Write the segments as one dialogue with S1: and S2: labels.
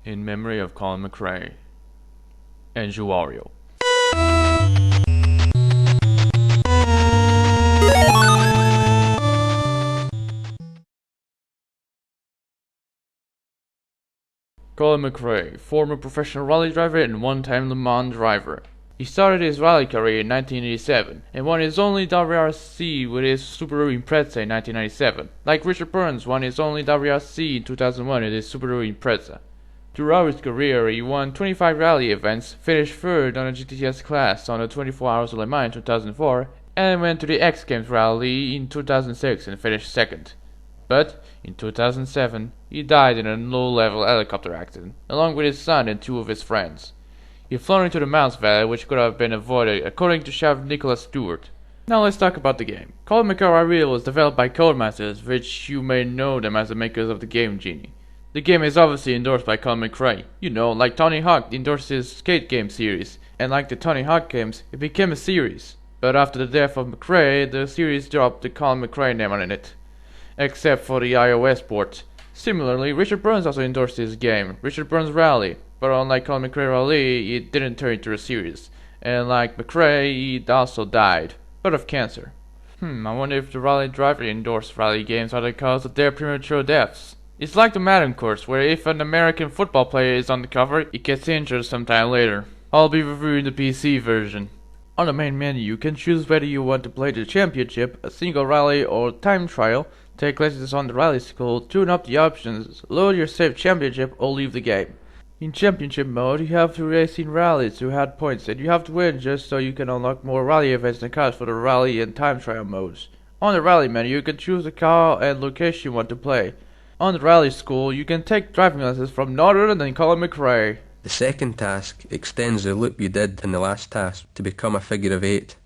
S1: In memory of Colin McRae and Juario. Colin McRae, former professional rally driver and one-time Le Mans driver. He started his rally career in 1987 and won his only WRC with his Subaru Impreza in 1997, like Richard Burns won his only WRC in 2001 with his Subaru Impreza. Throughout his career, he won 25 rally events, finished third on the GTS class on the 24 Hours of Le Mans in 2004, and went to the X Games Rally in 2006 and finished second. But in 2007, he died in a low-level helicopter accident, along with his son and two of his friends. He flown into the Mounts Valley, which could have been avoided, according to Chef Nicholas Stewart. Now let's talk about the game. Colin McRae was developed by Codemasters, which you may know them as the makers of the game Genie. The game is obviously endorsed by Colin McRae. You know, like Tony Hawk endorsed his skate game series, and like the Tony Hawk games, it became a series. But after the death of McRae, the series dropped the Colin McRae name on it, except for the iOS port. Similarly, Richard Burns also endorsed his game, Richard Burns Rally, but unlike Colin McRae Rally, it didn't turn into a series. And like McRae, he also died, but of cancer. I wonder if the rally driver endorsed rally games are the cause of their premature deaths. It's like the Madden course, where if an American football player is on the cover, he gets injured sometime later. I'll be reviewing the PC version. On the main menu, you can choose whether you want to play the championship, a single rally, or time trial, take lessons on the rally school, tune up the options, load your saved championship, or leave the game. In championship mode, you have to race in rallies to add points, and you have to win just so you can unlock more rally events and cars for the rally and time trial modes. On the rally menu, you can choose the car and location you want to play. On the rally school, you can take driving lessons from none other than Colin McRae.
S2: The second task extends the loop you did in the last task to become a figure of 8.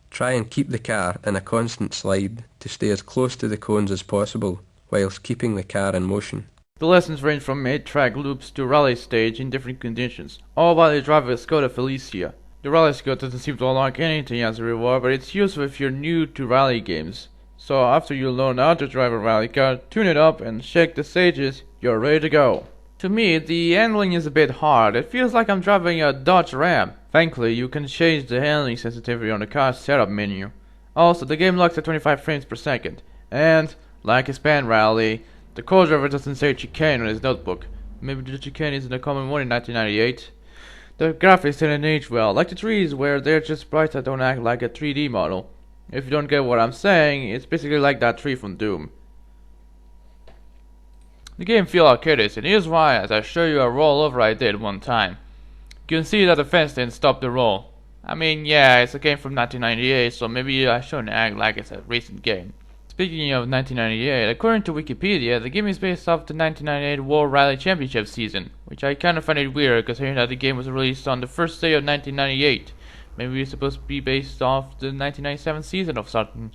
S2: Try and keep the car in a constant slide to stay as close to the cones as possible, whilst keeping the car in motion.
S1: The lessons range from 8-track loops to rally stage in different conditions, all while you drive a Skoda Felicia. The rally skill doesn't seem to unlock anything as a reward, but it's useful if you're new to rally games. So after you learn how to drive a rally car, tune it up and shake the stages, you're ready to go. To me, the handling is a bit hard. It feels like I'm driving a Dodge Ram. Thankfully, you can change the handling sensitivity on the car's setup menu. Also, the game locks at 25 frames per second. And, like a Span Rally, the co-driver doesn't say chicane on his notebook. Maybe the chicane isn't a common one in 1998. The graphics didn't age well, like the trees where they're just sprites that don't act like a 3D model. If you don't get what I'm saying, it's basically like that tree from Doom. The game feels arcadic, and here's why, as I show you a rollover I did one time. You can see that the fence didn't stop the roll. I mean, yeah, it's a game from 1998, so maybe I shouldn't act like it's a recent game. Speaking of 1998, according to Wikipedia, the game is based off the 1998 World Rally Championship season, which I kinda find it weird considering that the game was released on the first day of 1998. Maybe it's supposed to be based off the 1997 season of something.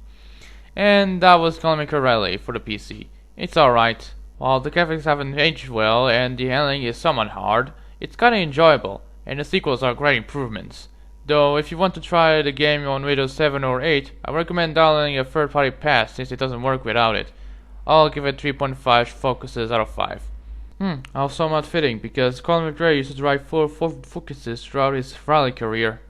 S1: And that was Colin McRae for the PC. It's alright. While the graphics haven't aged well and the handling is somewhat hard, it's kinda enjoyable, and the sequels are great improvements. Though if you want to try the game on Windows 7 or 8, I recommend downloading a third-party patch since it doesn't work without it. I'll give it 3.5 focuses out of 5. Also not fitting, because Colin McRae used to drive 4 focuses throughout his rally career.